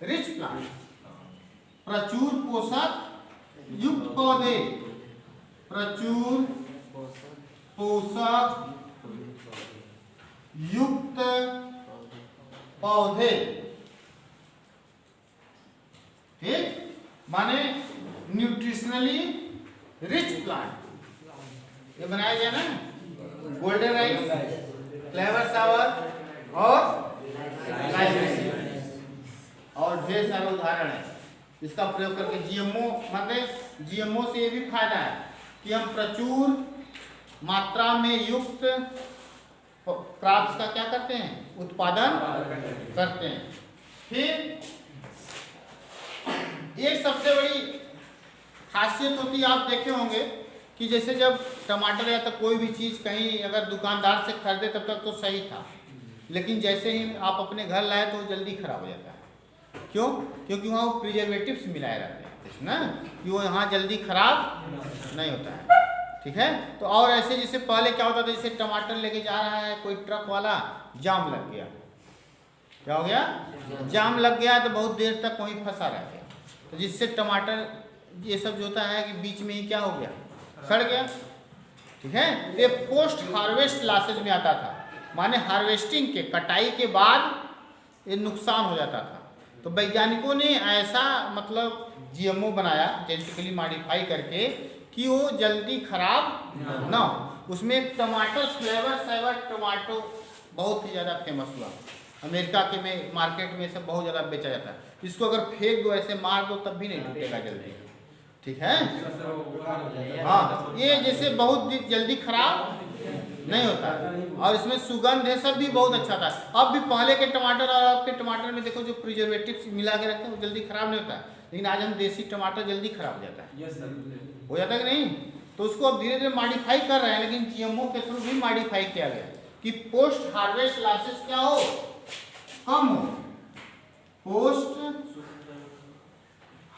Speaker 1: रिच प्लांट, प्रचुर पोषक युक्त पौधे, प्रचुर पोषक युक्त पौधे। ठीक, माने न्यूट्रिशनली रिच प्लांट। ये बनाया गया ना, गोल्डन राइस, फ्लेवर सावर और और ढेर सारे उदाहरण है। इसका प्रयोग करके जीएमओ मतलब जीएमओ से ये भी फायदा है कि हम प्रचुर मात्रा में युक्त क्रॉप्स का क्या करते हैं? उत्पादन करते हैं। फिर एक सबसे बड़ी खासियत होती है, आप देखे होंगे कि जैसे जब टमाटर या तो कोई भी चीज़ कहीं अगर दुकानदार से खरीदे तब तक तो सही था, लेकिन जैसे ही आप अपने घर लाए तो जल्दी खराब हो जाता है। क्यों? क्योंकि वहाँ वो प्रिजर्वेटिव्स मिलाए रहते हैं ना, कि वो यहाँ जल्दी खराब नहीं होता है। ठीक है। तो और ऐसे जैसे पहले क्या होता था, जैसे टमाटर लेके जा रहा है कोई ट्रक वाला, जाम लग गया। क्या हो गया? जाम लग गया तो बहुत देर तक वहीं फंसा रह गया, तो जिससे टमाटर ये सब जो होता है कि बीच में ही क्या हो गया? सड़ गया। ठीक है। ये पोस्ट हार्वेस्ट लॉसेज में आता था, माने हार्वेस्टिंग के, कटाई के बाद ये नुकसान हो जाता था। तो वैज्ञानिकों ने ऐसा मतलब जीएमओ बनाया, जेनेटिकली मॉडिफाई करके, कि वो जल्दी खराब ना हो। उसमें टमाटर फ्लेवर सेवर टमाटो बहुत ही ज़्यादा फेमस हुआ। अमेरिका के में मार्केट में सब बहुत ज़्यादा बेचा जाता है। इसको अगर फेंक दो, ऐसे मार दो, तब भी नहीं टूटेगा जल्दी। ठीक है। हाँ, ये जैसे बहुत जल्दी खराब नहीं होता है। और इसमें सुगंध है सब भी बहुत अच्छा था। अब भी पहले के टमाटर और अब के टमाटर में देखो जो प्रिजर्वेटिव्स मिला के रखते हैं वो जल्दी खराब नहीं होता है, लेकिन आज हम देसी टमाटर जल्दी खराब हो जाता है। हो जाता है कि नहीं? तो उसको अब धीरे धीरे मॉडिफाई कर रहे हैं, लेकिन जीएमओ के थ्रू भी मॉडिफाई किया गया कि पोस्ट हार्वेस्ट लॉसेस क्या हो? कम हो। पोस्ट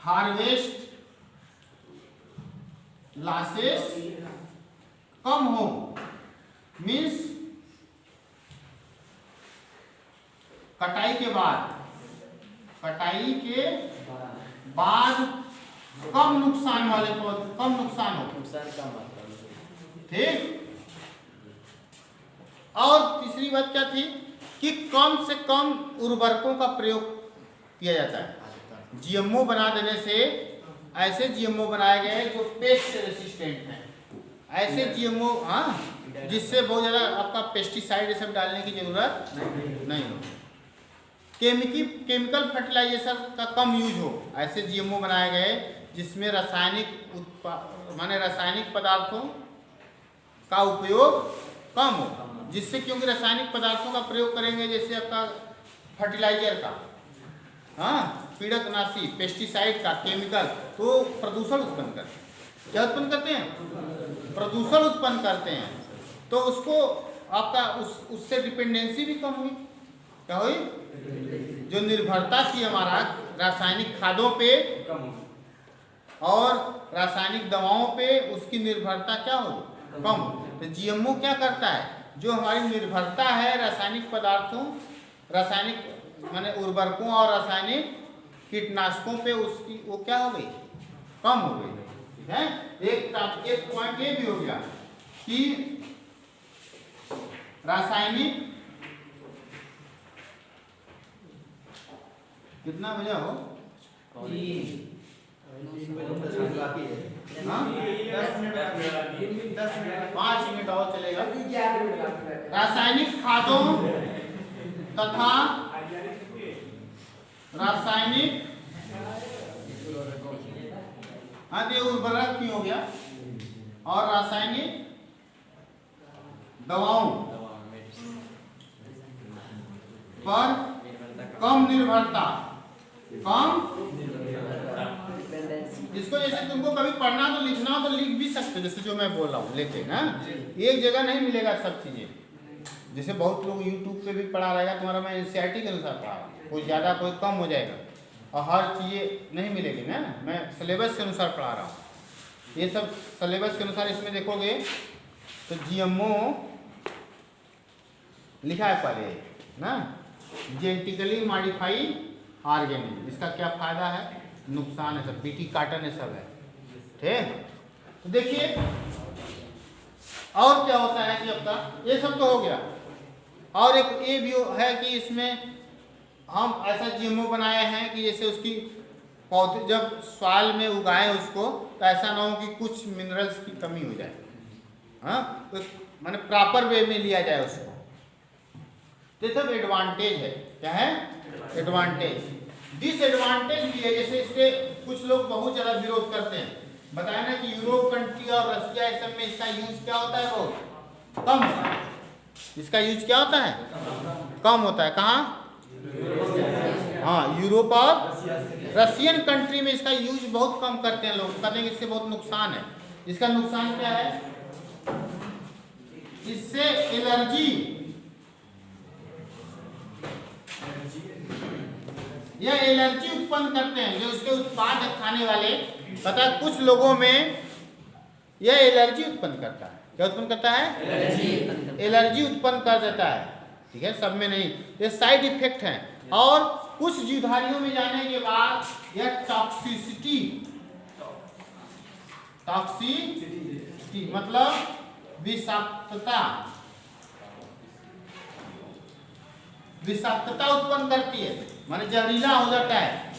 Speaker 1: हार्वेस्ट लॉसेस कम हो मीन्स कटाई के बाद कम नुकसान वाले पौधे, कम नुकसान हो,
Speaker 3: नुकसान का मात्रा।
Speaker 1: ठीक। और तीसरी बात क्या थी कि कम से कम उर्वरकों का प्रयोग किया जाता है। जीएमओ बना देने से ऐसे जीएमओ बनाए गए जो पेस्ट रेसिस्टेंट हैं, ऐसे जीएमओ, हाँ, जिससे बहुत ज़्यादा आपका पेस्टिसाइड ये सब डालने की जरूरत नहीं हो, केमिकल फर्टिलाइजेशन का कम यूज हो। ऐसे जीएमओ बनाए गए जिसमें रासायनिक पदार्थों का उपयोग कम हो, जिससे क्योंकि रासायनिक पदार्थों का प्रयोग करेंगे जैसे आपका फर्टिलाइजर का, हाँ, पीड़कनाशी, पेस्टिसाइड का, केमिकल, तो प्रदूषण उत्पन्न करते हैं। क्या उत्पन्न करते हैं? प्रदूषण उत्पन्न करते हैं। तो उसको आपका उससे डिपेंडेंसी भी कम हुई। क्या हुई? जो निर्भरता थी हमारा रासायनिक खादों पे और रासायनिक दवाओं पे, उसकी निर्भरता क्या हो? कम। तो जीएमओ क्या करता है? जो हमारी निर्भरता है रासायनिक पदार्थों, रासायनिक माने उर्वरकों और रासायनिक कीटनाशकों पे, उसकी वो क्या हो गई? कम हो गई। है। एक पॉइंट ये भी हो गया कि रासायनिक कितना बजा हो? हाँ? 5 मिनट और चलेगा। रासायनिक खादों तथा रासायनिक उर्वरक क्यों हो गया, और रासायनिक दवाओं पर कम निर्भरता, इसको जैसे तुमको कभी पढ़ना तो लिखना हो तो लिख भी सकते हो, जैसे जो मैं बोल रहा हूँ, लेकिन एक जगह नहीं मिलेगा सब चीजें। जैसे बहुत लोग YouTube पे भी पढ़ा रहेगा तुम्हारा, मैं NCERT के अनुसार पढ़ा रहा हूँ, कोई ज़्यादा कोई कम हो जाएगा, और हर चीज़ें नहीं मिलेगी ना, मैं सिलेबस के अनुसार पढ़ा रहा हूँ। ये सब सिलेबस के अनुसार इसमें देखोगे तो GMO लिखा है पहले ना, जेनेटिकली मॉडिफाइड ऑर्गेनिज्म, इसका क्या फायदा है, नुकसान है, सब बीटी कार्टन है, सब है। ठीक, तो देखिए और क्या होता है कि आपका ये सब तो हो गया, और एक ये भी है कि इसमें हम ऐसा GMO बनाए हैं कि जैसे उसकी पौधे जब सॉइल में उगाए उसको, तो ऐसा ना हो कि कुछ मिनरल्स की कमी हो जाए, हाँ, तो माने प्रॉपर वे में लिया जाए उसको। तो सब एडवांटेज है, क्या है एडवांटेज। डिसएडवांटेज भी है, जैसे इसके कुछ लोग बहुत ज़्यादा विरोध करते हैं, बताया ना कि यूरोप कंट्री और रशिया इस सब में इसका यूज क्या होता है, बहुत कम होता है। इसका यूज क्या होता है, कम होता है। कहाँ, हाँ, यूरोप और रशियन कंट्री में इसका यूज बहुत कम करते हैं लोग, कहते हैं कि इससे बहुत नुकसान है। इसका नुकसान क्या है, इससे एलर्जी, यह एलर्जी उत्पन्न करते हैं जो उसके उत्पाद खाने वाले, पता है कुछ लोगों में यह एलर्जी उत्पन्न करता है। क्या उत्पन्न करता है, एलर्जी उत्पन्न कर देता है, ठीक है, सब में नहीं, ये साइड इफेक्ट हैं। और कुछ जीवधारियों में जाने के बाद यह टॉक्सिसिटी मतलब विषाक्तता उत्पन्न करती है, माने जहरीला हो जाता है।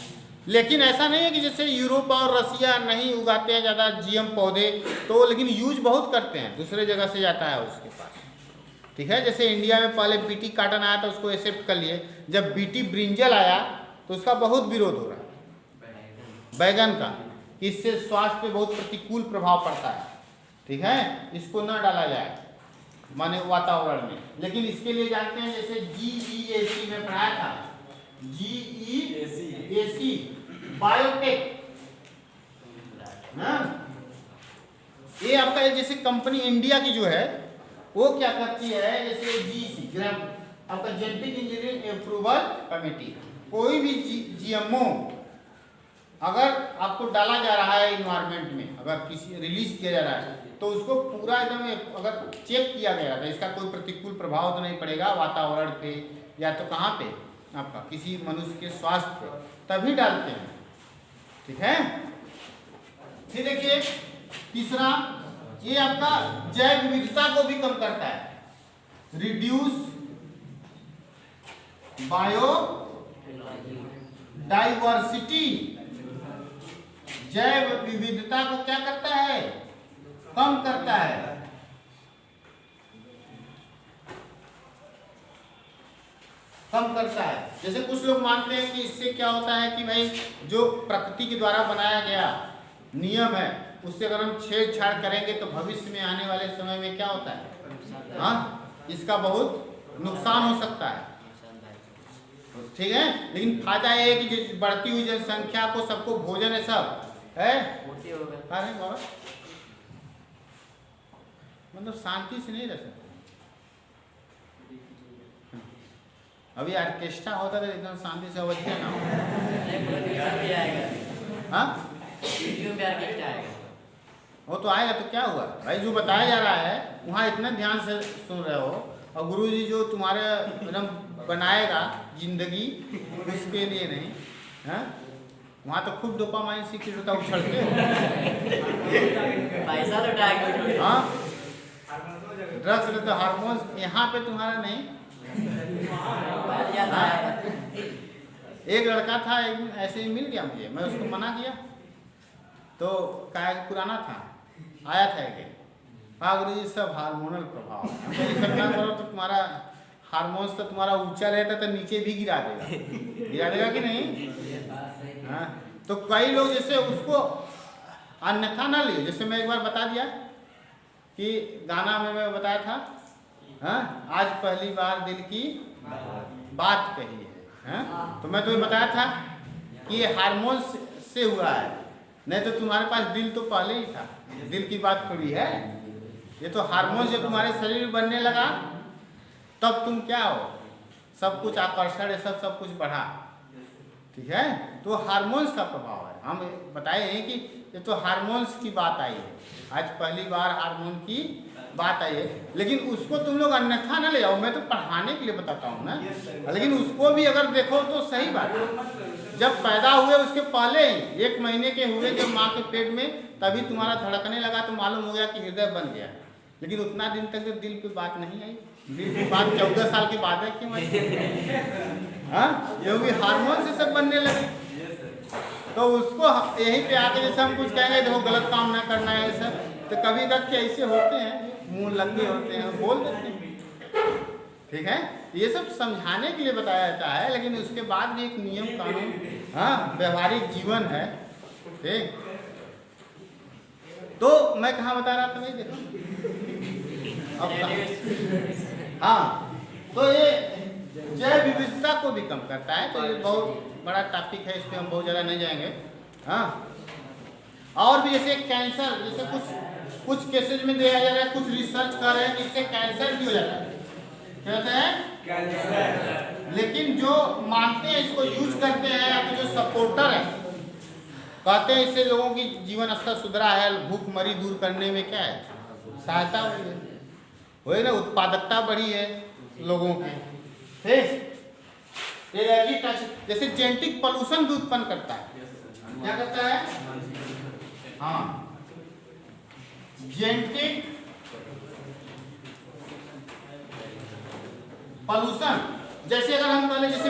Speaker 1: लेकिन ऐसा नहीं है कि जैसे यूरोप और रशिया नहीं उगाते हैं ज़्यादा GM पौधे, तो लेकिन यूज बहुत करते हैं, दूसरे जगह से जाता है उसके पास, ठीक है। जैसे इंडिया में पहले बीटी कार्टन आया था, उसको एक्सेप्ट कर लिए, जब बीटी ब्रिंजल आया तो उसका बहुत विरोध हो रहा है, बैगन का, इससे स्वास्थ्य पे बहुत प्रतिकूल प्रभाव पड़ता है, ठीक है, इसको न डाला जाए माने वातावरण में। लेकिन इसके लिए जानते हैं, जैसे GEAC में पढ़ाया था, GEAC बायोटेक, ये आपका जैसे कंपनी इंडिया की जो है वो क्या करती है, जैसे GEC आपका जेनेटिक इंजीनियरिंग अप्रूवल कमेटी, कोई भी GMO अगर आपको डाला जा रहा है इन्वायरमेंट में, अगर किसी रिलीज किया जा रहा है, तो उसको पूरा एकदम अगर चेक किया गया था, इसका कोई प्रतिकूल प्रभाव तो नहीं पड़ेगा वातावरण पे, या तो कहाँ पे आपका किसी मनुष्य के स्वास्थ्य पे, तभी डालते हैं, ठीक है। फिर देखिए तीसरा, ये आपका जैव विविधता को भी कम करता है, रिड्यूस बायो डाइवर्सिटी, जैव विविधता को क्या करता है, कम करता है। कम करता है। जैसे कुछ लोग मानते हैं कि इससे क्या होता है कि भाई जो प्रकृति के द्वारा बनाया गया नियम है, उससे अगर हम छेड़छाड़ करेंगे तो भविष्य में आने वाले समय में क्या होता है, हाँ, इसका बहुत नुकसान हो सकता है, ठीक है। लेकिन फायदा ये है कि जो बढ़ती हुई जनसंख्या को सबको भोजन है, सब है, अरे बाबा मतलब शांति से नहीं रह सकते। अभी ऑर्केस्ट्रा होता था एकदम शांति से अवधिया ना हो, हाँ वो तो आएगा, तो क्या हुआ भाई, जो बताया जा रहा है वहाँ इतना ध्यान से सुन रहे हो, और गुरुजी जो तुम्हारे एकदम बनाएगा जिंदगी, उसके लिए नहीं, हाँ, वहाँ तो खूब डोपामाइन सीक्रेट होता उछलते,
Speaker 3: पैसा तो
Speaker 1: हाँ ड्रग्स ले तो हार्मोन्स यहाँ पे तुम्हारा नहीं। एक लड़का था, एक दिन ऐसे ही मिल गया मुझे, मैं उसको मना किया तो कहा कि पुराना था, आया था एक, गुरु जी सब हार्मोनल प्रभाव है, ये सब ना करो तो तुम्हारा हार्मोन्स तो तुम्हारा ऊंचा रहता तो नीचे भी गिरा देगा कि नहीं? हाँ, तो कई लोग जैसे उसको अन्यथा ना लियो, जैसे मैं एक बार बता दिया कि गाना में मैं बताया था, हाँ, आज पहली बार दिल की बात कही है, हाँ? तो मैं तुम्हें बताया था कि ये हार्मोन्स से हुआ है, नहीं तो तुम्हारे पास दिल तो पहले ही था, दिल की बात थोड़ी है, ये तो हार्मोन जब तुम्हारे शरीर में बनने लगा तब तुम क्या हो, सब कुछ आकर्षण है, सब कुछ बढ़ा, ठीक है? तो हार्मोन्स का प्रभाव है। हम बताए हैं कि ये तो हार्मोन्स की बात आई है, आज पहली बार हार्मोन की बात आई है, लेकिन उसको तुम लोग अन्यथा ना ले जाओ, मैं तो पढ़ाने के लिए बताता हूँ ना, लेकिन उसको भी अगर देखो तो सही बात है। जब पैदा हुए उसके पहले ही 1 महीने के हुए जब माँ के पेट में, तभी तुम्हारा धड़कने लगा तो मालूम हो गया कि हृदय बन गया, लेकिन उतना दिन तक तो दिल पे बात नहीं आई, दिल की बात 14 साल के बाद है क्यों आई? हाँ, ये भी हार्मोन से सब बनने लगे, तो उसको यहीं पे आके जैसे हम कुछ कहेंगे देखो गलत काम ना करना है सब, तो कभी कभी ऐसे होते हैं, मुंह लगे होते हैं, बोल देते हैं, ठीक है? ये सब समझाने के लिए बताया जाता है, लेकिन उसके बाद भी एक नियम कानून, हाँ, व्यवहारिक जीवन है, ठीक? तो मैं कहाँ बता रहा था भाई, देखो अब, हाँ, तो ये जैव विविधता को भी कम करता है, तो ये बहुत बड़ा टॉपिक है, इस पर हम बहुत ज़्यादा नहीं जाएंगे, हाँ। और भी जैसे कैंसर, जैसे कुछ केसेज में देखा जा रहा है, कुछ रिसर्च कर रहे हैं कि इससे कैंसर भी हो जाता है, क्या होता है? कैंसर। लेकिन जो मानते हैं इसको यूज करते हैं, या जो सपोर्टर है, कहते हैं इससे लोगों की जीवन स्तर सुधरा है, भूखमरी दूर करने में क्या है, सहायता हुई है, वही ना, उत्पादकता बढ़ी है लोगों की, ठीक? जैसे जेनेटिक पॉल्यूशन भी उत्पन्न करता है, क्या करता है? हाँ, जेनेटिक पॉल्यूशन, जैसे अगर हम पहले जैसे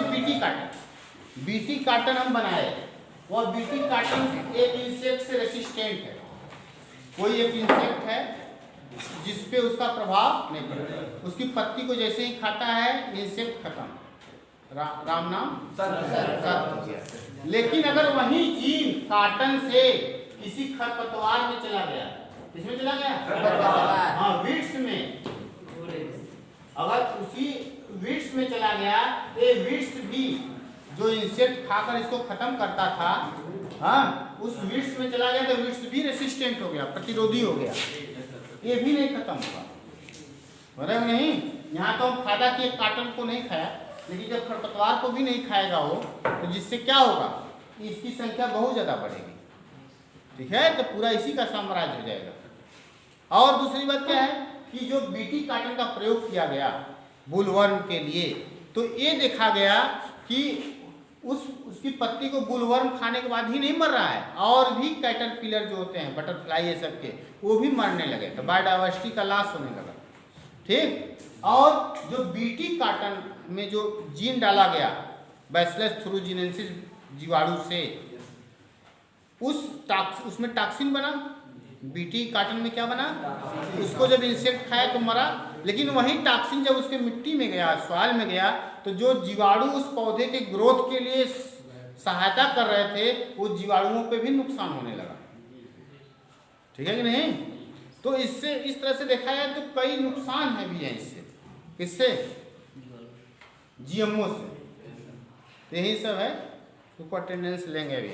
Speaker 1: बीटी कार्टन हम बनाए, वह बीटी कार्टन एक इंसेक्ट से रेसिस्टेंट है, कोई एक इंसेक्ट है जिसपे उसका प्रभाव नहीं पड़ता, उसकी पत्ती को जैसे ही खाता है इंसेक्ट खत्म, राम नाम सत्य। लेकिन अगर वही जीन कार्टन से किसी खरपतवार में चला गया, किसमें चला गया? हाँ, वीड्स में, अगर उसी वीड्स में चला गया, ये वीड्स भी जो इंसेक्ट खाकर इसको खत्म करता था, हाँ, उस वीड्स में चला गया तो वीड्स भी रेसिस्टेंट हो गया, प्रतिरोधी हो गया, ये भी नहीं खत्म हुआ, मतलब नहीं। यहाँ तो हम फायदा किए कार्टन को नहीं खाया, लेकिन जब खरपतवार को भी नहीं खाएगा वो, तो जिससे क्या होगा, इसकी संख्या बहुत ज़्यादा बढ़ेगी, ठीक है? तो पूरा इसी का साम्राज्य हो जाएगा। और दूसरी बात क्या है कि जो बीटी कार्टन का प्रयोग किया गया बुलवर्म के लिए, तो ये देखा गया कि उसकी पत्ती को बुलवर्म खाने के बाद ही नहीं मर रहा है, और भी कैटरपिलर जो होते हैं, बटरफ्लाई ये सब के, वो भी मरने लगे, तो बायोडाइवर्सिटी का लॉस होने लगा, ठीक? और जो बीटी कार्टन में जो जीन डाला गया बैसिलस थ्रूजिनेंसिस जीवाणु से, उसमें टॉक्सिन बना, बीटी कार्टन में क्या बना, उसको जब इंसेक्ट खाया तो मरा, लेकिन वही टॉक्सिन जब उसके मिट्टी में गया, सॉइल में गया, तो जो जीवाणु उस पौधे के ग्रोथ के लिए सहायता कर रहे थे, वो जीवाणुओं पे भी नुकसान होने लगा, ठीक है कि नहीं? तो इससे इस तरह से देखा जाए तो कई नुकसान है भी है इससे, किससे? जीएमओ से। यही सब है, ऊपर अटेंडेंस लेंगे अभी।